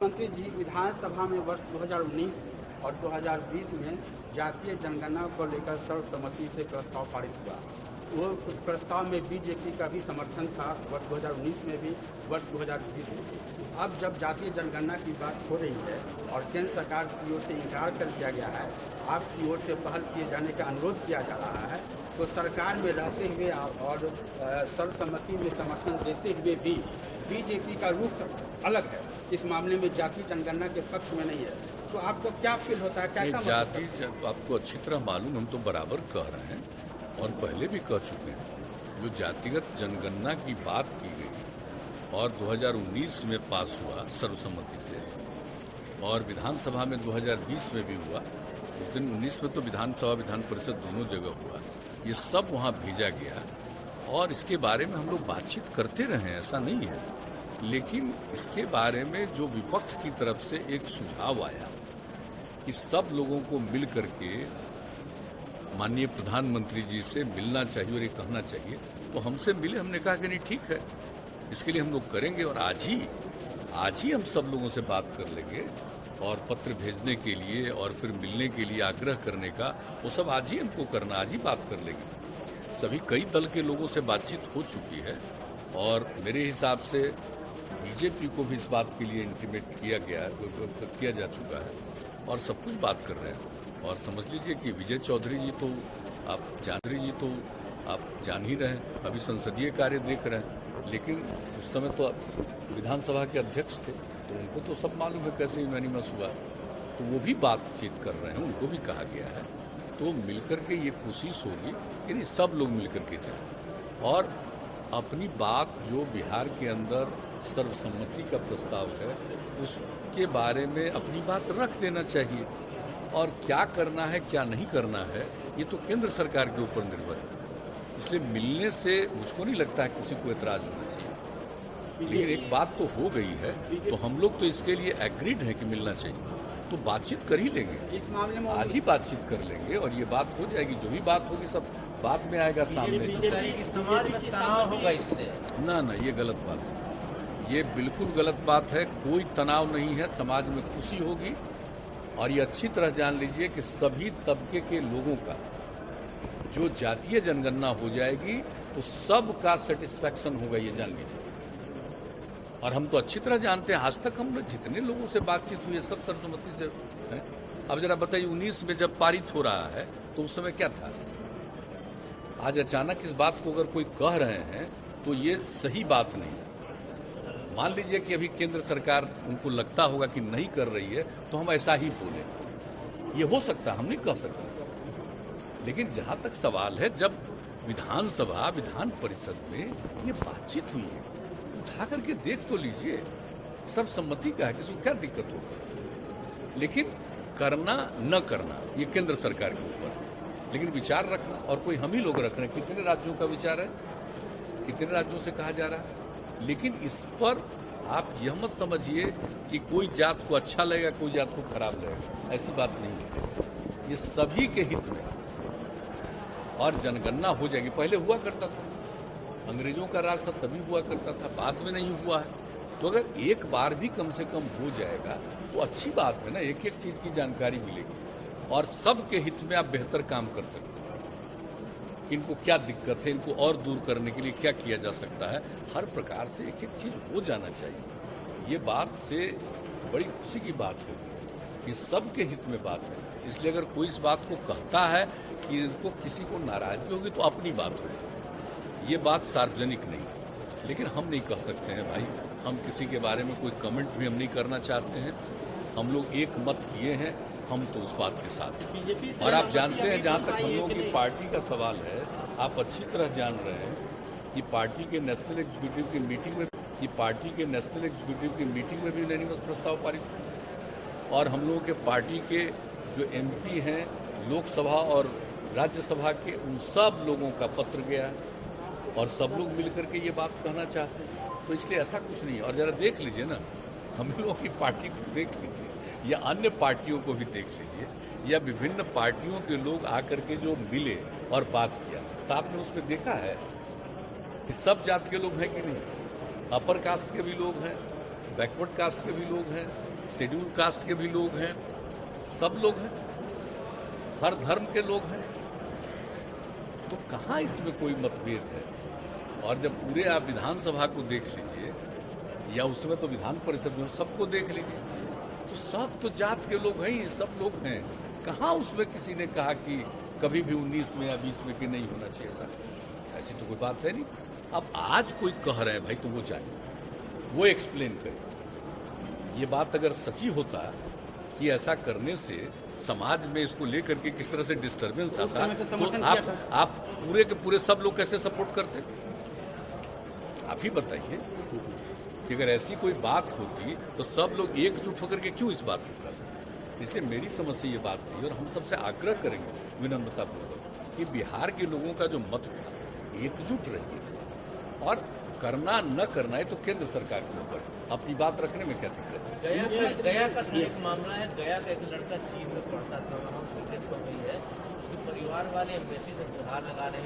मंत्री जी विधानसभा में वर्ष 2019 और 2020 में जातीय जनगणना को लेकर सर्वसम्मति से प्रस्ताव पारित हुआ। वो उस प्रस्ताव में बीजेपी का भी समर्थन था, वर्ष 2019 में भी, वर्ष 2020 में भी। अब जब जातीय जनगणना की बात हो रही है और केंद्र सरकार की ओर से इनकार कर दिया गया है, आपकी ओर से पहल किए जाने का अनुरोध किया जा रहा है, तो सरकार में रहते हुए और सर्वसम्मति में समर्थन देते हुए भी बीजेपी का रुख अलग है, इस मामले में जातीय जनगणना के पक्ष में नहीं है। तो आपको क्या फील होता है, कैसा जाति आपको अच्छी तरह मालूम, हम तो बराबर कह रहे हैं और पहले भी कह चुके हैं। जो जातिगत जनगणना की बात की गई और 2019 में पास हुआ सर्वसम्मति से और विधानसभा में 2020 में भी हुआ, उस दिन 19 में तो विधानसभा विधान परिषद दोनों जगह हुआ, ये सब वहाँ भेजा गया और इसके बारे में हम लोग बातचीत करते रहे, ऐसा नहीं है। लेकिन इसके बारे में जो विपक्ष की तरफ से एक सुझाव आया कि सब लोगों को मिल करके माननीय प्रधानमंत्री जी से मिलना चाहिए और ये कहना चाहिए, तो हमसे मिले। हमने कहा कि नहीं, ठीक है, इसके लिए हम लोग करेंगे और आज ही हम सब लोगों से बात कर लेंगे और पत्र भेजने के लिए और फिर मिलने के लिए आग्रह करने का वो सब आज ही हमको करना, आज ही बात कर लेंगे। सभी कई दल के लोगों से बातचीत हो चुकी है और मेरे हिसाब से बीजेपी को भी इस बात के लिए इंटीमेट किया जा चुका है और सब कुछ बात कर रहे हैं। और समझ लीजिए कि विजय चौधरी जी तो आप जान ही रहे हैं, अभी संसदीय कार्य देख रहे हैं, लेकिन उस समय तो विधानसभा के अध्यक्ष थे, तो उनको तो सब मालूम है कैसे यूनानिमस हुआ, तो वो भी बातचीत कर रहे हैं, उनको भी कहा गया है। तो मिलकर के ये कोशिश होगी कि नहीं, सब लोग मिलकर के जाएं और अपनी बात जो बिहार के अंदर सर्वसम्मति का प्रस्ताव है उसके बारे में अपनी बात रख देना चाहिए और क्या करना है क्या नहीं करना है ये तो केंद्र सरकार के ऊपर निर्भर है। इसलिए मिलने से मुझको नहीं लगता है किसी को एतराज होना चाहिए। लेकिन एक बात तो हो गई है, तो हम लोग तो इसके लिए एग्रीड हैं कि मिलना चाहिए, तो बातचीत कर ही लेंगे, इस मामले में आज ही बातचीत कर लेंगे और ये बात हो जाएगी। जो भी बात होगी सब बाद में आएगा सामने। समाज में तनाव होगा इससे? ना, ये गलत बात है, ये बिल्कुल गलत बात है। कोई तनाव नहीं है, समाज में खुशी होगी और ये अच्छी तरह जान लीजिए कि सभी तबके के लोगों का जो जातीय जनगणना हो जाएगी तो सबका सेटिस्फैक्शन होगा, ये जान लीजिए। और हम तो अच्छी तरह जानते हैं, आज तक हम लोग जितने लोगों से बातचीत हुई है सब सर्वसम्मति से है। अब जरा बताइए, 19 में जब पारित हो रहा है तो उस समय क्या था? आज अचानक इस बात को अगर कोई कह रहे हैं तो ये सही बात नहीं है। मान लीजिए कि अभी केंद्र सरकार उनको लगता होगा कि नहीं कर रही है तो हम ऐसा ही बोले, ये हो सकता है, हम नहीं कह सकते। लेकिन जहां तक सवाल है, जब विधानसभा विधान परिषद में ये बातचीत हुई है, उठा करके देख तो लीजिए, सर्वसम्मति का है, किसी को क्या दिक्कत होगा। लेकिन करना न करना ये केंद्र सरकार के ऊपर है, लेकिन विचार रखना और कोई हम ही लोग रख रहे हैं। कितने राज्यों का विचार है, कितने राज्यों से कहा जा रहा है। लेकिन इस पर आप यह मत समझिए कि कोई जात को अच्छा लगेगा कोई जात को खराब लगेगा, ऐसी बात नहीं है। ये सभी के हित में और जनगणना हो जाएगी। पहले हुआ करता था, अंग्रेजों का राज था तभी हुआ करता था, बाद में नहीं हुआ है। तो अगर एक बार भी कम से कम हो जाएगा तो अच्छी बात है ना, एक एक चीज की जानकारी मिलेगी और सबके हित में आप बेहतर काम कर सकते हैं। इनको क्या दिक्कत है, इनको और दूर करने के लिए क्या किया जा सकता है, हर प्रकार से एक एक चीज हो जाना चाहिए। ये बात से बड़ी खुशी की बात होगी कि सबके हित में बात है। इसलिए अगर कोई इस बात को कहता है कि इनको किसी को नाराजगी होगी तो अपनी बात होगी, ये बात सार्वजनिक नहीं है। लेकिन हम नहीं कह सकते हैं भाई, हम किसी के बारे में कोई कमेंट भी हम नहीं करना चाहते हैं। हम लोग एक मत किए हैं, हम तो उस बात के साथ हैं। और आप जानते हैं, जहां तक हम लोगों की पार्टी का सवाल है, आप अच्छी तरह जान रहे हैं कि पार्टी के नेशनल एग्जीक्यूटिव की मीटिंग में भी यूनानिमस प्रस्ताव पारित हुआ और हम लोगों के पार्टी के जो एमपी हैं लोकसभा और राज्यसभा के, उन सब लोगों का पत्र गया है और सब लोग मिलकर के ये बात कहना चाहते हैं। तो इसलिए ऐसा कुछ नहीं है। और जरा देख लीजिए ना, हम लोगों की पार्टी को देख लीजिए या अन्य पार्टियों को भी देख लीजिए या विभिन्न पार्टियों के लोग आकर के जो मिले और बात किया, तो आपने उसमें देखा है कि सब जात के लोग हैं कि नहीं, अपर कास्ट के भी लोग हैं, बैकवर्ड कास्ट के भी लोग हैं, शेड्यूल कास्ट के भी लोग हैं, सब लोग हैं, हर धर्म के लोग हैं, तो कहाँ इसमें कोई मतभेद है। और जब पूरे आप विधानसभा को देख लीजिए या उसमें तो विधान परिषद में सबको देख लीजिए, तो सब तो जात के लोग हैं ही, सब लोग हैं। कहाँ उसमें किसी ने कहा कि कभी भी 19 में या 20 में कि नहीं होना चाहिए ऐसा, ऐसी तो कोई बात है नहीं। अब आज कोई कह रहे हैं भाई, तो वो जाए, वो एक्सप्लेन करे। ये बात अगर सच्ची होता कि ऐसा करने से समाज में इसको लेकर के किस तरह से डिस्टर्बेंस आता, तो आप पूरे के पूरे सब लोग कैसे सपोर्ट करते? आप ही बताइए कि अगर ऐसी कोई बात होती तो सब लोग एकजुट होकर के क्यों इस बात को करते? इसलिए मेरी समझ से ये बात थी, और हम सबसे आग्रह करेंगे विनम्रतापूर्वक कि बिहार के लोगों का जो मत था, एकजुट रहिए, और करना न करना है तो केंद्र सरकार के ऊपर, अपनी बात रखने में क्या दिक्कत है। गया का एक मामला है, गया का एक लड़का चीन में पढ़ता था, वहाँ उसकी डेथ हो गई है, उसके परिवार वाले एम्बेसी से गुहार लगा रहे हैं